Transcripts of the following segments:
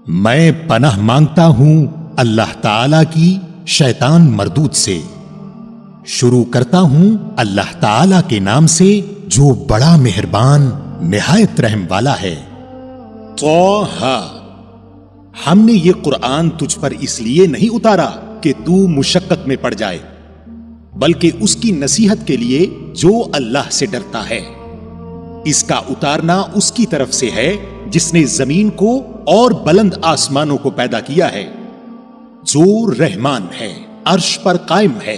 میں پناہ مانگتا ہوں اللہ تعالی کی شیطان مردود سے۔ شروع کرتا ہوں اللہ تعالی کے نام سے جو بڑا مہربان نہایت رحم والا ہے۔ طٰہٰ، ہم نے یہ قرآن تجھ پر اس لیے نہیں اتارا کہ تو مشقت میں پڑ جائے، بلکہ اس کی نصیحت کے لیے جو اللہ سے ڈرتا ہے۔ اس کا اتارنا اس کی طرف سے ہے جس نے زمین کو اور بلند آسمانوں کو پیدا کیا ہے، جو رحمان ہے، عرش پر قائم ہے،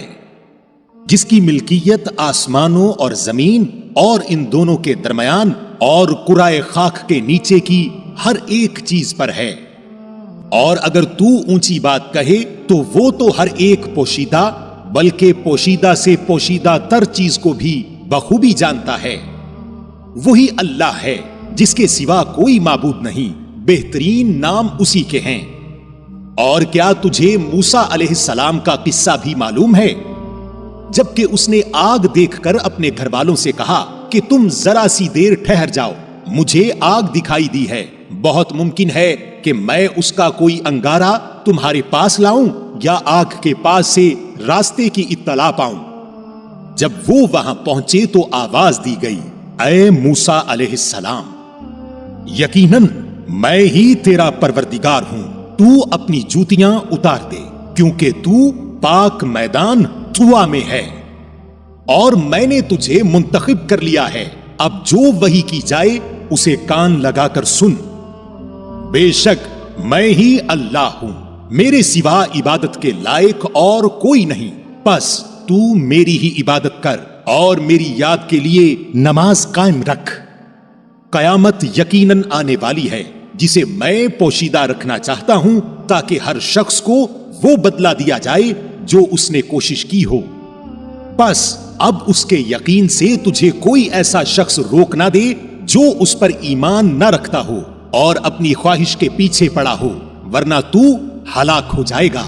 جس کی ملکیت آسمانوں اور زمین اور ان دونوں کے درمیان اور کرۂ خاک کے نیچے کی ہر ایک چیز پر ہے۔ اور اگر تو اونچی بات کہے تو وہ تو ہر ایک پوشیدہ بلکہ پوشیدہ سے پوشیدہ تر چیز کو بھی بخوبی جانتا ہے۔ وہی اللہ ہے جس کے سوا کوئی معبود نہیں، بہترین نام اسی کے ہیں۔ اور کیا تجھے موسیٰ علیہ السلام کا قصہ بھی معلوم ہے، جبکہ اس نے آگ دیکھ کر اپنے گھر والوں سے کہا کہ تم ذرا سی دیر ٹھہر جاؤ، مجھے آگ دکھائی دی ہے، بہت ممکن ہے کہ میں اس کا کوئی انگارہ تمہارے پاس لاؤں یا آگ کے پاس سے راستے کی اطلاع پاؤں۔ جب وہ وہاں پہنچے تو آواز دی گئی، اے موسیٰ علیہ السلام، یقیناً میں ہی تیرا پروردگار ہوں، تو اپنی جوتیاں اتار دے، کیونکہ تو پاک میدان طویٰ میں ہے، اور میں نے تجھے منتخب کر لیا ہے۔ اب جو وحی کی جائے اسے کان لگا کر سن۔ بے شک میں ہی اللہ ہوں، میرے سوا عبادت کے لائق اور کوئی نہیں، بس تو میری ہی عبادت کر اور میری یاد کے لیے نماز قائم رکھ۔ قیامت یقیناً آنے والی ہے جسے میں پوشیدہ رکھنا چاہتا ہوں تاکہ ہر شخص کو وہ بدلہ دیا جائے جو اس نے کوشش کی ہو۔ بس اب اس کے یقین سے تجھے کوئی ایسا شخص روک نہ دے جو اس پر ایمان نہ رکھتا ہو اور اپنی خواہش کے پیچھے پڑا ہو، ورنہ تو ہلاک ہو جائے گا۔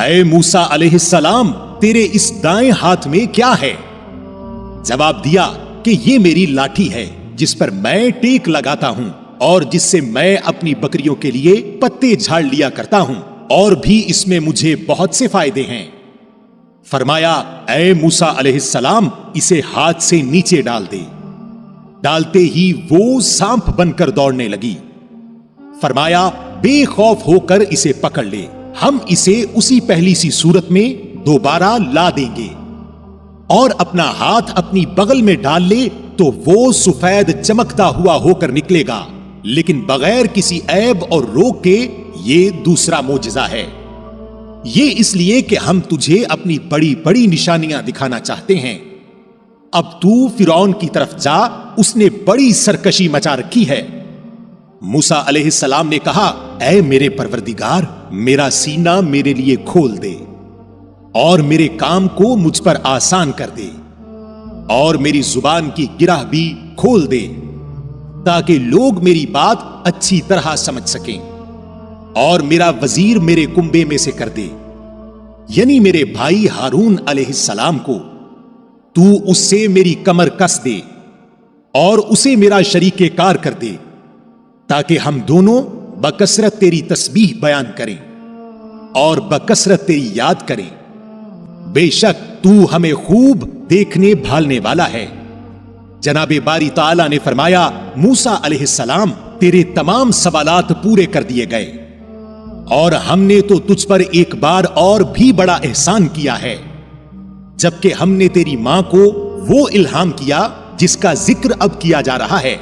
اے موسیٰ علیہ السلام، تیرے اس دائیں ہاتھ میں کیا ہے؟ جواب دیا کہ یہ میری لاٹھی ہے جس پر میں ٹیک لگاتا ہوں اور جس سے میں اپنی بکریوں کے لیے پتے جھاڑ لیا کرتا ہوں، اور بھی اس میں مجھے بہت سے فائدے ہیں۔ فرمایا، اے موسیٰ علیہ السلام، اسے ہاتھ سے نیچے ڈال دے۔ ڈالتے ہی وہ سانپ بن کر دوڑنے لگی۔ فرمایا، بے خوف ہو کر اسے پکڑ لے، ہم اسے اسی پہلی سی صورت میں دوبارہ لا دیں گے۔ اور اپنا ہاتھ اپنی بغل میں ڈال لے تو وہ سفید چمکتا ہوا ہو کر نکلے گا، لیکن بغیر کسی عیب اور روگ کے۔ یہ دوسرا معجزہ ہے۔ یہ اس لیے کہ ہم تجھے اپنی بڑی بڑی نشانیاں دکھانا چاہتے ہیں۔ اب تو فرعون کی طرف جا، اس نے بڑی سرکشی مچا رکھی ہے۔ موسیٰ علیہ السلام نے کہا، اے میرے پروردگار، میرا سینہ میرے لیے کھول دے اور میرے کام کو مجھ پر آسان کر دے، اور میری زبان کی گرہ بھی کھول دے تاکہ لوگ میری بات اچھی طرح سمجھ سکیں، اور میرا وزیر میرے کنبے میں سے کر دے، یعنی میرے بھائی ہارون علیہ السلام کو۔ تو اس سے میری کمر کس دے اور اسے میرا شریک کار کر دے، تاکہ ہم دونوں بکثرت تیری تسبیح بیان کریں اور بکثرت تیری یاد کریں۔ بے شک تو ہمیں خوب دیکھنے بھالنے والا ہے۔ جناب باری تعالیٰ نے فرمایا، موسیٰ علیہ السلام، تیرے تمام سوالات پورے کر دیے گئے، اور ہم نے تو تجھ پر ایک بار اور بھی بڑا احسان کیا ہے، جبکہ ہم نے تیری ماں کو وہ الہام کیا جس کا ذکر اب کیا جا رہا ہے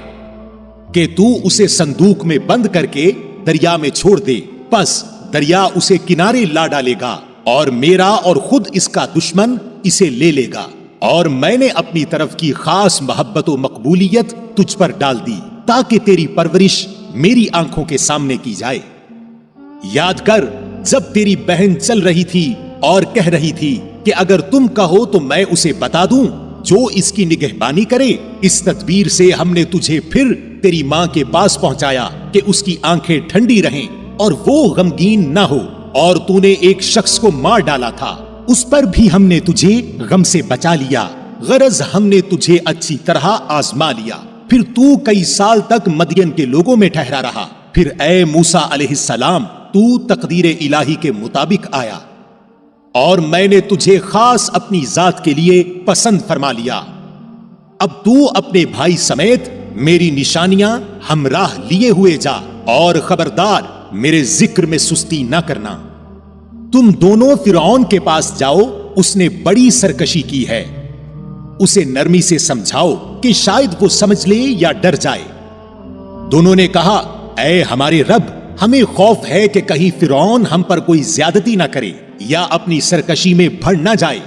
کہ تو اسے صندوق میں بند کر کے دریا میں چھوڑ دے، پس دریا اسے کنارے لا ڈالے گا، اور میرا اور خود اس کا دشمن اسے لے لے گا، اور میں نے اپنی طرف کی خاص محبت و مقبولیت تجھ پر ڈال دی تاکہ تیری پرورش میری آنکھوں کے سامنے کی جائے۔ یاد کر جب تیری بہن چل رہی تھی اور کہہ رہی تھی کہ اگر تم کہو تو میں اسے بتا دوں جو اس کی نگہبانی کرے۔ اس تدبیر سے ہم نے تجھے پھر تیری ماں کے پاس پہنچایا کہ اس کی آنکھیں ٹھنڈی رہیں اور وہ غمگین نہ ہو، اور تو نے ایک شخص کو مار ڈالا تھا، اس پر بھی ہم نے تجھے غم سے بچا لیا، غرض ہم نے تجھے اچھی طرح آزما لیا۔ پھر تو کئی سال تک مدین کے لوگوں میں ٹھہرا رہا، پھر اے موسیٰ علیہ السلام تو تقدیر الہی کے مطابق آیا اور میں نے تجھے خاص اپنی ذات کے لیے پسند فرما لیا۔ اب تو اپنے بھائی سمیت میری نشانیاں ہمراہ لیے ہوئے جا، اور خبردار میرے ذکر میں سستی نہ کرنا۔ تم دونوں فرعون کے پاس جاؤ، اس نے بڑی سرکشی کی ہے، اسے نرمی سے سمجھاؤ کہ شاید وہ سمجھ لے یا ڈر جائے۔ دونوں نے کہا اے ہمارے رب، ہمیں خوف ہے کہ کہیں فرعون ہم پر کوئی زیادتی نہ کرے یا اپنی سرکشی میں بڑھ نہ جائے۔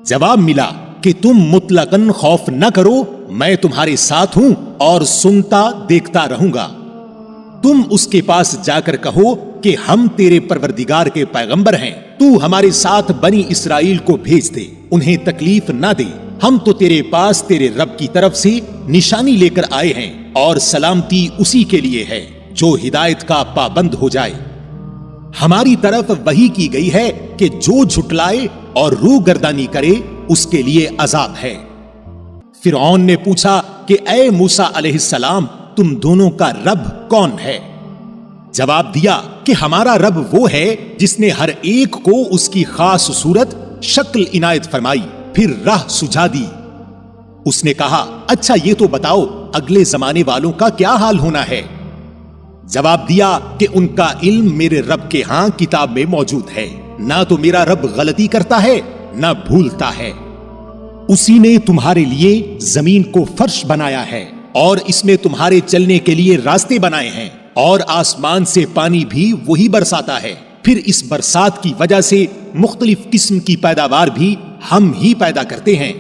جواب ملا کہ تم مطلقاً خوف نہ کرو، میں تمہارے ساتھ ہوں اور سنتا دیکھتا رہوں گا۔ تم اس کے پاس جا کر کہو کہ ہم تیرے پروردگار کے پیغمبر ہیں، تو ہمارے ساتھ بنی اسرائیل کو بھیج دے، انہیں تکلیف نہ دے، ہم تو تیرے پاس تیرے رب کی طرف سے نشانی لے کر آئے ہیں، اور سلامتی اسی کے لیے ہے جو ہدایت کا پابند ہو جائے۔ ہماری طرف وحی کی گئی ہے کہ جو جھٹلائے اور روح گردانی کرے اس کے لیے عذاب ہے۔ فرعون نے پوچھا کہ اے موسیٰ علیہ السلام، تم دونوں کا رب کون ہے؟ جواب دیا کہ ہمارا رب وہ ہے جس نے ہر ایک کو اس کی خاص صورت شکل عنایت فرمائی، پھر راہ سجھا دی۔ اس نے کہا اچھا یہ تو بتاؤ اگلے زمانے والوں کا کیا حال ہونا ہے؟ جواب دیا کہ ان کا علم میرے رب کے ہاں کتاب میں موجود ہے، نہ تو میرا رب غلطی کرتا ہے نہ بھولتا ہے۔ اسی نے تمہارے لیے زمین کو فرش بنایا ہے اور اس میں تمہارے چلنے کے لیے راستے بنائے ہیں، اور آسمان سے پانی بھی وہی برساتا ہے، پھر اس برسات کی وجہ سے مختلف قسم کی پیداوار بھی ہم ہی پیدا کرتے ہیں۔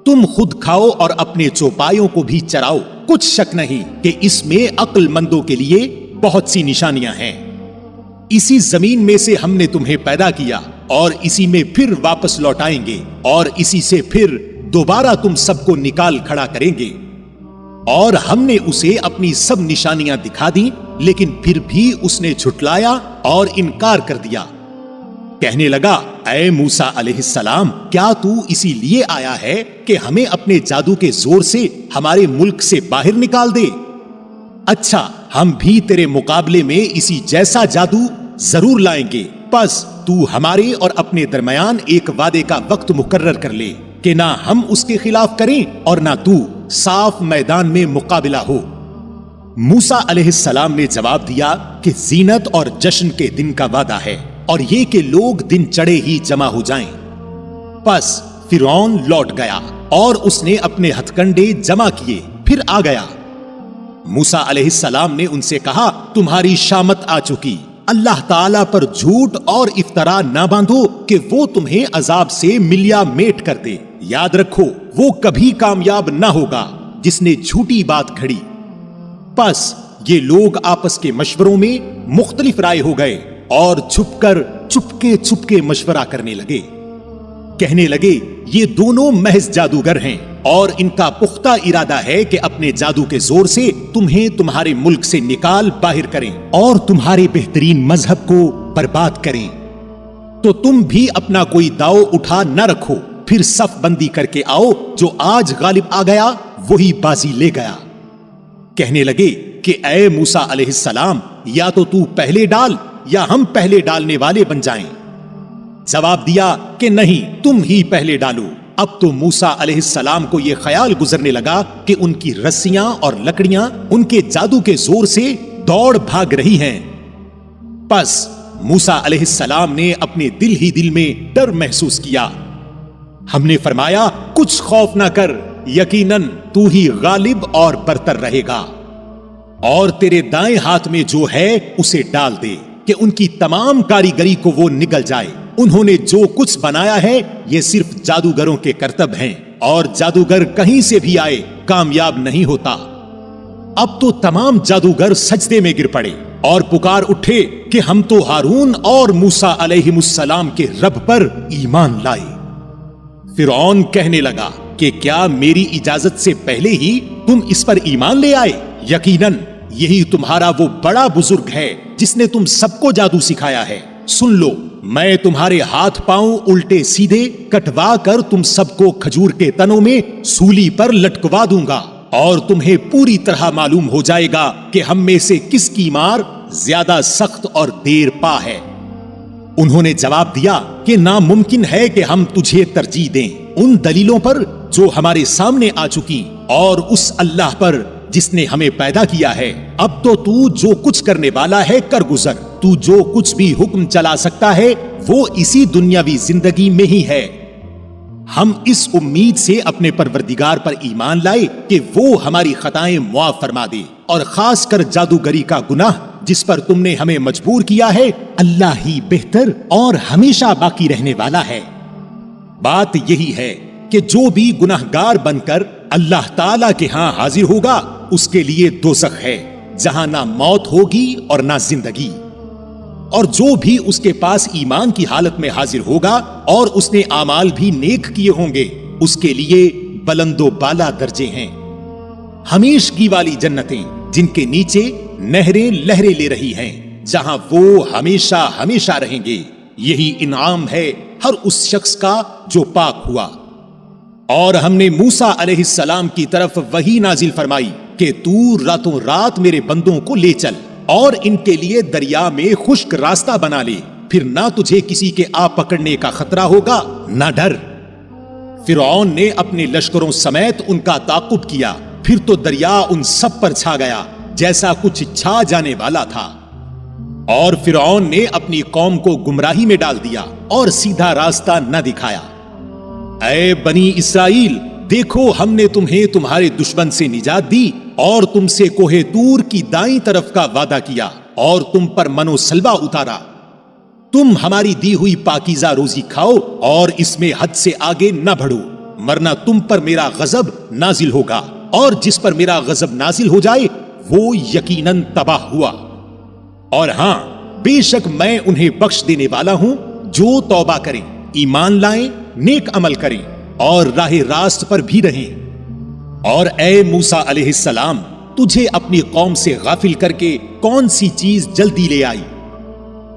تم خود کھاؤ اور اپنے چوپایوں کو بھی چراؤ، کچھ شک نہیں کہ اس میں عقل مندوں کے لیے بہت سی نشانیاں ہیں۔ اسی زمین میں سے ہم نے تمہیں پیدا کیا اور اسی میں پھر واپس لوٹائیں گے، اور اسی سے پھر دوبارہ تم سب کو نکال کھڑا کریں گے۔ اور ہم نے اسے اپنی سب نشانیاں دکھا دیں، لیکن پھر بھی اس نے جھٹلایا اور انکار کر دیا۔ کہنے لگا اے موسیٰ علیہ السلام، کیا تو اسی لیے آیا ہے کہ ہمیں اپنے جادو کے زور سے ہمارے ملک سے باہر نکال دے؟ اچھا ہم بھی تیرے مقابلے میں اسی جیسا جادو ضرور لائیں گے، پس تو ہمارے اور اپنے درمیان ایک وعدے کا وقت مقرر کر لے کہ نہ ہم اس کے خلاف کریں اور نہ تو صاف میدان میں مقابلہ ہو۔ موسیٰ علیہ السلام نے جواب دیا کہ زینت اور جشن کے دن کا وعدہ ہے، اور یہ کہ لوگ دن چڑھے ہی جمع ہو جائیں۔ پس فرعون لوٹ گیا اور اس نے اپنے ہتھ کنڈے جمع کیے، پھر آ گیا۔ موسیٰ علیہ السلام نے ان سے کہا تمہاری شامت آ چکی، اللہ تعالیٰ پر جھوٹ اور افطرا نہ باندھو کہ وہ تمہیں عذاب سے ملیا میٹ کر دے۔ یاد رکھو وہ کبھی کامیاب نہ ہوگا جس نے جھوٹی بات گھڑی۔ پس یہ لوگ آپس کے مشوروں میں مختلف رائے ہو گئے اور چپکے مشورہ کرنے لگے۔ کہنے لگے یہ دونوں محض جادوگر ہیں اور ان کا پختہ ارادہ ہے کہ اپنے جادو کے زور سے تمہیں تمہارے ملک سے نکال باہر کریں اور تمہارے بہترین مذہب کو برباد کریں۔ تو تم بھی اپنا کوئی داؤ اٹھا نہ رکھو، پھر صف بندی کر کے آؤ، جو آج غالب آ گیا وہی بازی لے گیا۔ کہنے لگے کہ اے موسیٰ علیہ السلام، یا تو پہلے ڈال یا ہم پہلے ڈالنے والے بن جائیں۔ جواب دیا کہ نہیں، تم ہی پہلے ڈالو۔ اب تو موسیٰ علیہ السلام کو یہ خیال گزرنے لگا کہ ان کی رسیاں اور لکڑیاں ان کے جادو کے زور سے دوڑ بھاگ رہی ہیں۔ پس موسیٰ علیہ السلام نے اپنے دل ہی دل میں ڈر محسوس کیا۔ ہم نے فرمایا کچھ خوف نہ کر، یقیناً تو ہی غالب اور برتر رہے گا، اور تیرے دائیں ہاتھ میں جو ہے اسے ڈال دے کہ ان کی تمام کاریگری کو وہ نگل جائے۔ انہوں نے جو کچھ بنایا ہے یہ صرف جادوگروں کے کرتب ہیں، اور جادوگر کہیں سے بھی آئے کامیاب نہیں ہوتا۔ اب تو تمام جادوگر سجدے میں گر پڑے اور پکار اٹھے کہ ہم تو ہارون اور موسیٰ علیہ السلام کے رب پر ایمان لائے۔ فرعون کہنے لگا کہ کیا میری اجازت سے پہلے ہی تم اس پر ایمان لے آئے؟ یقیناً یہی تمہارا وہ بڑا بزرگ ہے جس نے تم سب کو جادو سکھایا ہے۔ سن لو، میں تمہارے ہاتھ پاؤں الٹے سیدھے کٹوا کر تم سب کو کھجور کے تنوں میں سولی پر لٹکوا دوں گا، اور تمہیں پوری طرح معلوم ہو جائے گا کہ ہم میں سے کس کی مار زیادہ سخت اور دیر پا ہے۔ انہوں نے جواب دیا کہ ناممکن ہے کہ ہم تجھے ترجیح دیں ان دلیلوں پر جو ہمارے سامنے آ چکی، اور اس اللہ پر جس نے ہمیں پیدا کیا ہے۔ اب تو جو کچھ کرنے والا ہے کر گزر، تو جو کچھ بھی حکم چلا سکتا ہے وہ اسی دنیاوی زندگی میں ہی ہے۔ ہم اس امید سے اپنے پروردگار پر ایمان لائے کہ وہ ہماری خطائیں معاف فرما دے، اور خاص کر جادوگری کا گناہ جس پر تم نے ہمیں مجبور کیا ہے، اللہ ہی بہتر اور ہمیشہ باقی رہنے والا ہے۔ بات یہی ہے کہ جو بھی گناہگار بن کر اللہ تعالیٰ کے ہاں حاضر ہوگا اس کے لیے دوزخ ہے، جہاں نہ موت ہوگی اور نہ زندگی، اور جو بھی اس کے پاس ایمان کی حالت میں حاضر ہوگا اور اس نے اعمال بھی نیک کیے ہوں گے اس کے لیے بلند و بالا درجے ہیں، ہمیشگی والی جنتیں جن کے نیچے نہریں لہریں لے رہی ہیں، جہاں وہ ہمیشہ ہمیشہ رہیں گے۔ یہی انعام ہے ہر اس شخص کا جو پاک ہوا۔ اور ہم نے موسیٰ علیہ السلام کی طرف وحی نازل فرمائی کہ تو راتوں رات میرے بندوں کو لے چل اور ان کے لیے دریا میں خشک راستہ بنا لے، پھر نہ تجھے کسی کے آ پکڑنے کا خطرہ ہوگا نہ ڈر۔ فرعون نے اپنے لشکروں سمیت ان کا تعاقب کیا، پھر تو دریا ان سب پر چھا گیا جیسا کچھ چھا جانے والا تھا، اور فرعون نے اپنی قوم کو گمراہی میں ڈال دیا اور سیدھا راستہ نہ دکھایا۔ اے بنی اسرائیل، دیکھو ہم نے تمہیں تمہارے دشمن سے نجات دی اور تم سے کوہ طور کی دائیں طرف کا وعدہ کیا اور تم پر من و سلوہ اتارا۔ تم ہماری دی ہوئی پاکیزہ روزی کھاؤ اور اس میں حد سے آگے نہ بڑھو، ورنہ تم پر میرا غضب نازل ہوگا، اور جس پر میرا غضب نازل ہو جائے وہ یقیناً تباہ ہوا۔ اور ہاں، بے شک میں انہیں بخش دینے والا ہوں جو توبہ کریں، ایمان لائیں، نیک عمل کریں اور راہ راست پر بھی رہیں۔ اور اے موسیٰ علیہ السلام، تجھے اپنی قوم سے غافل کر کے کون سی چیز جلدی لے آئی؟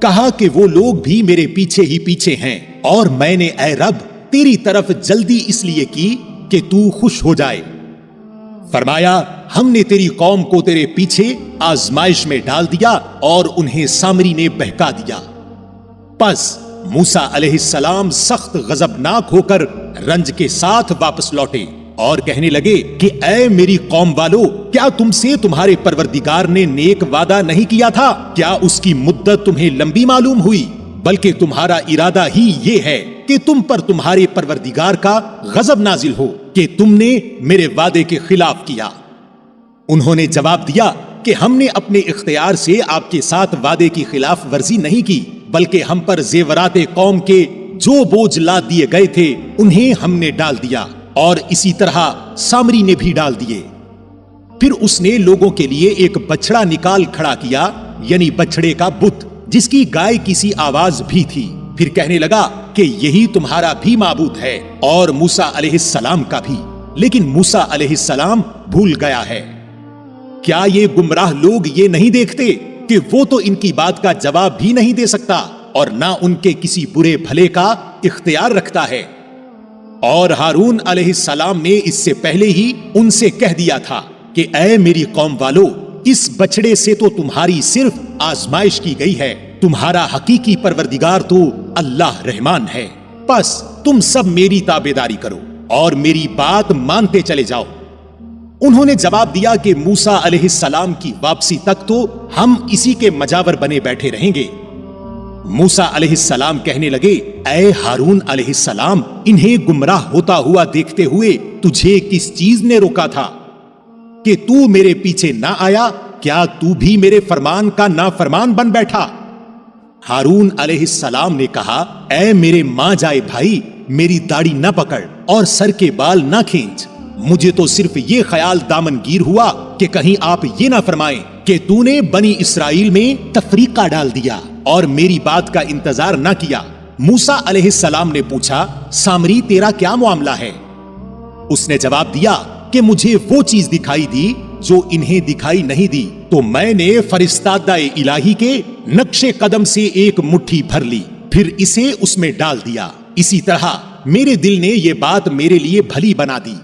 کہا کہ وہ لوگ بھی میرے پیچھے ہی پیچھے ہیں، اور میں نے اے رب تیری طرف جلدی اس لیے کی کہ تو خوش ہو جائے۔ فرمایا ہم نے تیری قوم کو تیرے پیچھے آزمائش میں ڈال دیا اور انہیں سامری نے بہکا دیا۔ پس موسیٰ علیہ السلام سخت غضبناک ہو کر رنج کے ساتھ واپس لوٹے اور کہنے لگے کہ اے میری قوم والو، کیا تم سے تمہارے پروردگار نے نیک وعدہ نہیں کیا تھا؟ کیا اس کی مدت تمہیں لمبی معلوم ہوئی؟ بلکہ تمہارا ارادہ ہی یہ ہے کہ تم پر تمہارے پروردگار کا غضب نازل ہو کہ تم نے میرے وعدے کے خلاف کیا۔ انہوں نے جواب دیا کہ ہم نے اپنے اختیار سے آپ کے ساتھ وعدے کی خلاف ورزی نہیں کی، بلکہ ہم پر زیورات قوم کے جو بوجھ لاد دیے گئے تھے انہیں ہم نے ڈال دیا، اور اسی طرح سامری نے بھی ڈال دیے۔ پھر اس نے لوگوں کے لیے ایک بچڑا نکال کھڑا کیا، یعنی بچڑے کا بت جس کی گائے کی سی آواز بھی تھی۔ پھر کہنے لگا کہ یہی تمہارا بھی معبود ہے اور موسیٰ علیہ السلام کا بھی، لیکن موسیٰ علیہ السلام بھول گیا ہے۔ کیا یہ گمراہ لوگ یہ نہیں دیکھتے کہ وہ تو ان کی بات کا جواب بھی نہیں دے سکتا اور نہ ان کے کسی برے بھلے کا اختیار رکھتا ہے؟ اور ہارون علیہ السلام نے اس سے پہلے ہی ان سے کہہ دیا تھا کہ اے میری قوم والو، اس بچڑے سے تو تمہاری صرف آزمائش کی گئی ہے، تمہارا حقیقی پروردگار تو اللہ رحمان ہے، پس تم سب میری تابعداری کرو اور میری بات مانتے چلے جاؤ۔ انہوں نے جواب دیا کہ موسیٰ علیہ السلام کی واپسی تک تو ہم اسی کے مجاور بنے بیٹھے رہیں گے۔ موسیٰ علیہ السلام کہنے لگے اے ہارون علیہ السلام، انہیں گمراہ ہوتا ہوا دیکھتے ہوئے تجھے کس چیز نے روکا تھا کہ تو میرے پیچھے نہ آیا؟ کیا تو بھی میرے فرمان کا نافرمان بن بیٹھا؟ ہارون علیہ السلام نے کہا اے میرے ماں جائے بھائی، میری داڑھی نہ پکڑ اور سر کے بال نہ کھینچ، مجھے تو صرف یہ خیال دامن گیر ہوا کہ کہیں آپ یہ نہ فرمائیں کہ تو نے بنی اسرائیل میں تفریقہ ڈال دیا اور میری بات کا انتظار نہ کیا۔ موسیٰ علیہ السلام نے پوچھا سامری تیرا کیا معاملہ ہے؟ اس نے جواب دیا کہ مجھے وہ چیز دکھائی دی جو انہیں دکھائی نہیں دی، تو میں نے فرستادہ الہی کے نقش قدم سے ایک مٹھی بھر لی، پھر اسے اس میں ڈال دیا، اسی طرح میرے دل نے یہ بات میرے لیے بھلی بنا دی۔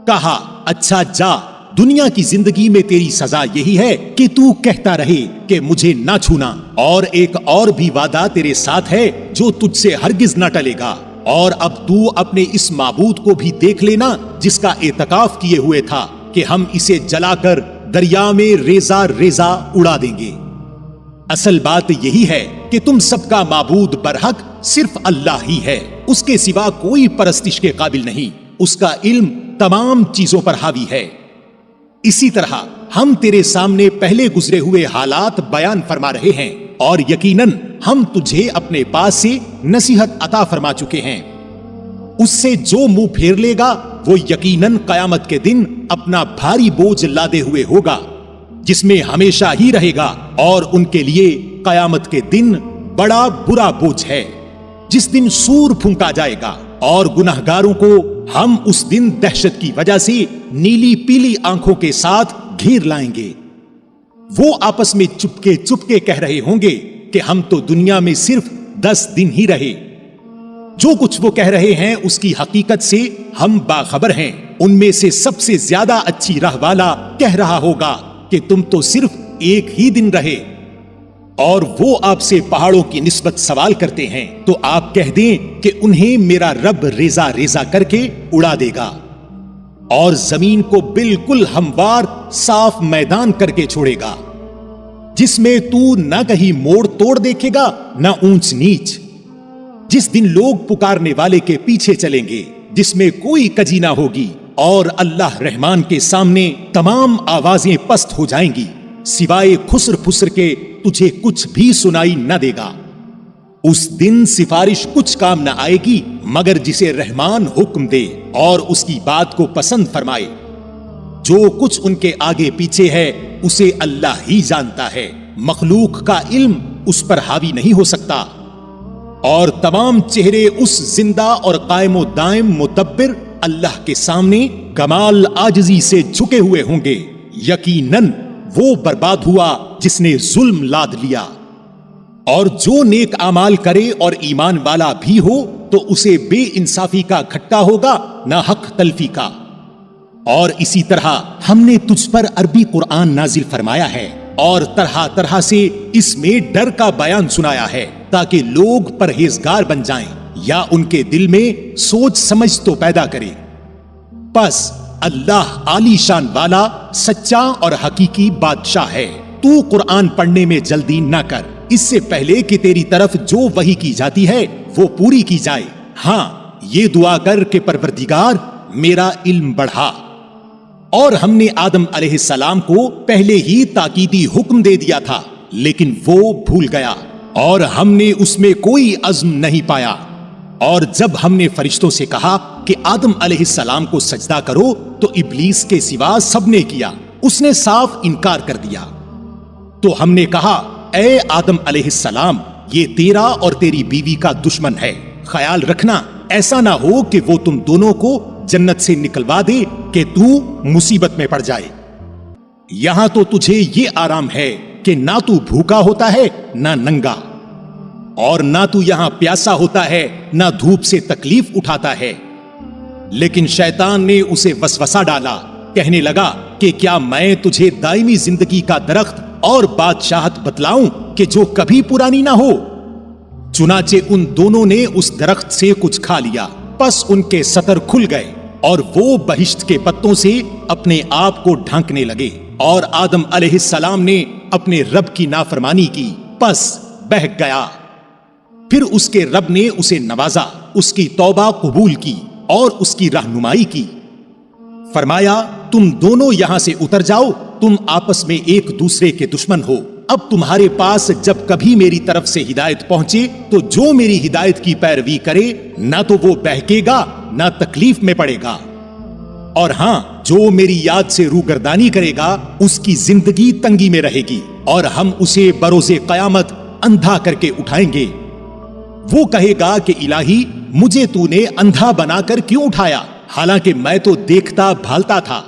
کہا اچھا جا، دنیا کی زندگی میں تیری سزا یہی ہے کہ تو کہتا رہے کہ مجھے نہ چھونا، اور ایک اور بھی وعدہ تیرے ساتھ ہے جو تجھ سے ہرگز نہ ٹلے گا، اور اب تو اپنے اس معبود کو بھی دیکھ لینا جس کا اعتکاف کیے ہوئے تھا کہ ہم اسے جلا کر دریا میں ریزہ ریزہ اڑا دیں گے۔ اصل بات یہی ہے کہ تم سب کا معبود برحق صرف اللہ ہی ہے، اس کے سوا کوئی پرستش کے قابل نہیں، اس کا علم تمام چیزوں پر حاوی ہے۔ اسی طرح ہم تیرے سامنے پہلے گزرے ہوئے حالات بیان فرما رہے ہیں، اور یقیناً ہم تجھے اپنے پاس سے نصیحت عطا فرما چکے ہیں۔ اس سے جو منہ پھیر لے گا وہ یقیناً قیامت کے دن اپنا بھاری بوجھ لادے ہوئے ہوگا، جس میں ہمیشہ ہی رہے گا، اور ان کے لیے قیامت کے دن بڑا برا بوجھ ہے، جس دن سور پھونکا جائے گا، اور گناہگاروں کو ہم اس دن دہشت کی وجہ سے نیلی پیلی آنکھوں کے ساتھ گھیر لائیں گے۔ وہ آپس میں چپکے چپکے کہہ رہے ہوں گے کہ ہم تو دنیا میں صرف 10 دن ہی رہے۔ جو کچھ وہ کہہ رہے ہیں اس کی حقیقت سے ہم باخبر ہیں۔ ان میں سے سب سے زیادہ اچھی راہ والا کہہ رہا ہوگا کہ تم تو صرف ایک ہی دن رہے، اور وہ آپ سے پہاڑوں کی نسبت سوال کرتے ہیں تو آپ کہہ دیں کہ انہیں میرا رب ریزہ ریزہ کر کے اڑا دے گا، اور زمین کو بالکل ہموار صاف میدان کر کے چھوڑے گا، جس میں تو نہ کہیں موڑ توڑ دیکھے گا نہ اونچ نیچ، جس دن لوگ پکارنے والے کے پیچھے چلیں گے، جس میں کوئی کجی نہ ہوگی، اور اللہ رحمان کے سامنے تمام آوازیں پست ہو جائیں گی، سوائے خسر پھسر کے تجھے کچھ بھی سنائی نہ دے گا۔ اس دن سفارش کچھ کام نہ آئے گی مگر جسے رحمان حکم دے اور اس کی بات کو پسند فرمائے۔ جو کچھ ان کے آگے پیچھے ہے اسے اللہ ہی جانتا ہے، مخلوق کا علم اس پر حاوی نہیں ہو سکتا، اور تمام چہرے اس زندہ اور قائم و دائم مدبر اللہ کے سامنے کمال عاجزی سے جھکے ہوئے ہوں گے۔ یقیناً وہ برباد ہوا جس نے ظلم لاد لیا، اور جو نیک اعمال کرے اور ایمان والا بھی ہو تو اسے بے انصافی کا کھٹکا ہوگا نہ حق تلفی کا۔ اور اسی طرح ہم نے تجھ پر عربی قرآن نازل فرمایا ہے، اور طرح طرح سے اس میں ڈر کا بیان سنایا ہے تاکہ لوگ پرہیزگار بن جائیں یا ان کے دل میں سوچ سمجھ تو پیدا کرے۔ پس اللہ عالی شان والا سچا اور حقیقی بادشاہ ہے۔ تو قرآن پڑھنے میں جلدی نہ کر، اس سے پہلے کہ تیری طرف جو وحی کی جاتی ہے وہ پوری کی جائے۔ ہاں، یہ دعا کر کہ پروردگار میرا علم بڑھا۔ اور ہم نے آدم علیہ السلام کو پہلے ہی تاکیدی حکم دے دیا تھا، لیکن وہ بھول گیا اور ہم نے اس میں کوئی عزم نہیں پایا۔ اور جب ہم نے فرشتوں سے کہا کہ آدم علیہ السلام کو سجدہ کرو تو ابلیس کے سوا سب نے کیا، اس نے صاف انکار کر دیا۔ تو ہم نے کہا اے آدم علیہ السلام، یہ تیرا اور تیری بیوی کا دشمن ہے، خیال رکھنا ایسا نہ ہو کہ وہ تم دونوں کو جنت سے نکلوا دے کہ تو مصیبت میں پڑ جائے۔ یہاں تو تجھے یہ آرام ہے کہ نہ تو بھوکا ہوتا ہے نہ ننگا، اور نہ تو یہاں پیاسا ہوتا ہے نہ دھوپ سے تکلیف اٹھاتا ہے۔ لیکن شیطان نے اسے وسوسہ ڈالا، کہنے لگا کہ کیا میں تجھے دائمی زندگی کا درخت اور بادشاہت بتلاؤں کہ جو کبھی پرانی نہ ہو؟ چنانچہ ان دونوں نے اس درخت سے کچھ کھا لیا، پس ان کے سطر کھل گئے اور وہ بہشت کے پتوں سے اپنے آپ کو ڈھانکنے لگے، اور آدم علیہ السلام نے اپنے رب کی نافرمانی کی، پس بہک گیا۔ پھر اس کے رب نے اسے نوازا، اس کی توبہ قبول کی اور اس کی رہنمائی کی۔ فرمایا تم دونوں یہاں سے اتر جاؤ، تم آپس میں ایک دوسرے کے دشمن ہو۔ اب تمہارے پاس جب کبھی میری طرف سے ہدایت پہنچے تو جو میری ہدایت کی پیروی کرے نہ تو وہ بہکے گا نہ تکلیف میں پڑے گا، اور ہاں جو میری یاد سے روگردانی کرے گا اس کی زندگی تنگی میں رہے گی، اور ہم اسے بروز قیامت اندھا کر کے اٹھائیں گے۔ وہ کہے گا کہ الہی مجھے تو نے اندھا بنا کر کیوں اٹھایا، حالانکہ میں تو دیکھتا بھالتا تھا۔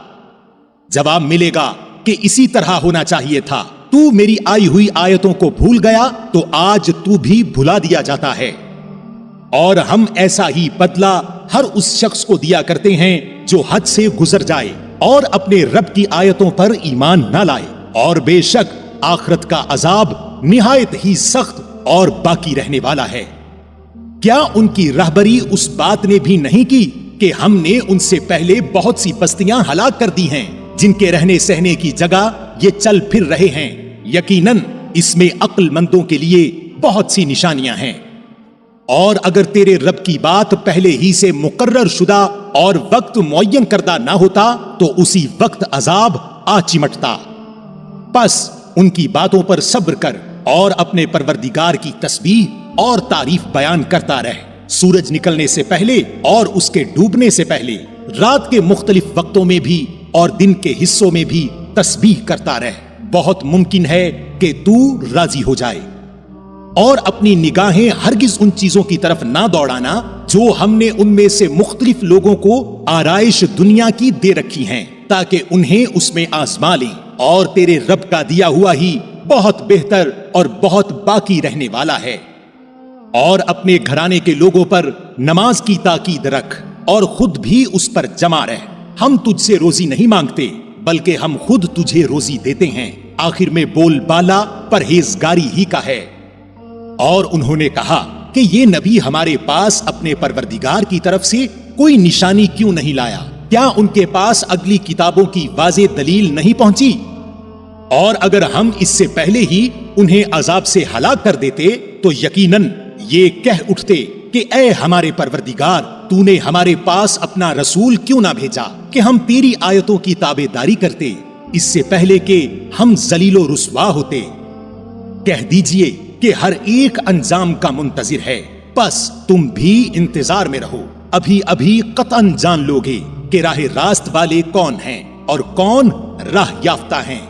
جواب ملے گا کہ اسی طرح ہونا چاہیے تھا، تو میری آئی ہوئی آیتوں کو بھول گیا تو آج تو بھی بھلا دیا جاتا ہے۔ اور ہم ایسا ہی بدلہ ہر اس شخص کو دیا کرتے ہیں جو حد سے گزر جائے اور اپنے رب کی آیتوں پر ایمان نہ لائے، اور بے شک آخرت کا عذاب نہایت ہی سخت اور باقی رہنے والا ہے۔ کیا ان کی رہبری اس بات نے بھی نہیں کی کہ ہم نے ان سے پہلے بہت سی بستیاں ہلاک کر دی ہیں جن کے رہنے سہنے کی جگہ یہ چل پھر رہے ہیں؟ یقیناً اس میں عقل مندوں کے لیے بہت سی نشانیاں ہیں۔ اور اگر تیرے رب کی بات پہلے ہی سے مقرر شدہ اور وقت معین کردہ نہ ہوتا تو اسی وقت عذاب آ چمٹتا۔ پس ان کی باتوں پر صبر کر اور اپنے پروردگار کی تسبیح اور تعریف بیان کرتا رہ، سورج نکلنے سے پہلے اور اس کے ڈوبنے سے پہلے، رات کے مختلف وقتوں میں بھی اور دن کے حصوں میں بھی تسبیح کرتا رہ، بہت ممکن ہے کہ تو راضی ہو جائے۔ اور اپنی نگاہیں ہرگز ان چیزوں کی طرف نہ دوڑانا جو ہم نے ان میں سے مختلف لوگوں کو آرائش دنیا کی دے رکھی ہیں تاکہ انہیں اس میں آزما لیں، اور تیرے رب کا دیا ہوا ہی بہت بہتر اور بہت باقی رہنے والا ہے۔ اور اپنے گھرانے کے لوگوں پر نماز کی تاکید رکھ اور خود بھی اس پر جمع رہ۔ ہم تجھ سے روزی نہیں مانگتے بلکہ ہم خود تجھے روزی دیتے ہیں، آخر میں بول بالا پرہیزگاری ہی کا ہے۔ اور انہوں نے کہا کہ یہ نبی ہمارے پاس اپنے پروردگار کی طرف سے کوئی نشانی کیوں نہیں لایا؟ کیا ان کے پاس اگلی کتابوں کی واضح دلیل نہیں پہنچی؟ اور اگر ہم اس سے پہلے ہی انہیں عذاب سے ہلاک کر دیتے تو یقیناً یہ کہہ اٹھتے کہ اے ہمارے پروردگار، تو نے ہمارے پاس اپنا رسول کیوں نہ بھیجا کہ ہم تیری آیتوں کی تابعداری کرتے اس سے پہلے کہ ہم ذلیل و رسوا ہوتے۔ کہہ دیجئے کہ ہر ایک انجام کا منتظر ہے، بس تم بھی انتظار میں رہو، ابھی ابھی قطعاً جان لوگے کہ راہ راست والے کون ہیں اور کون راہ یافتہ ہیں۔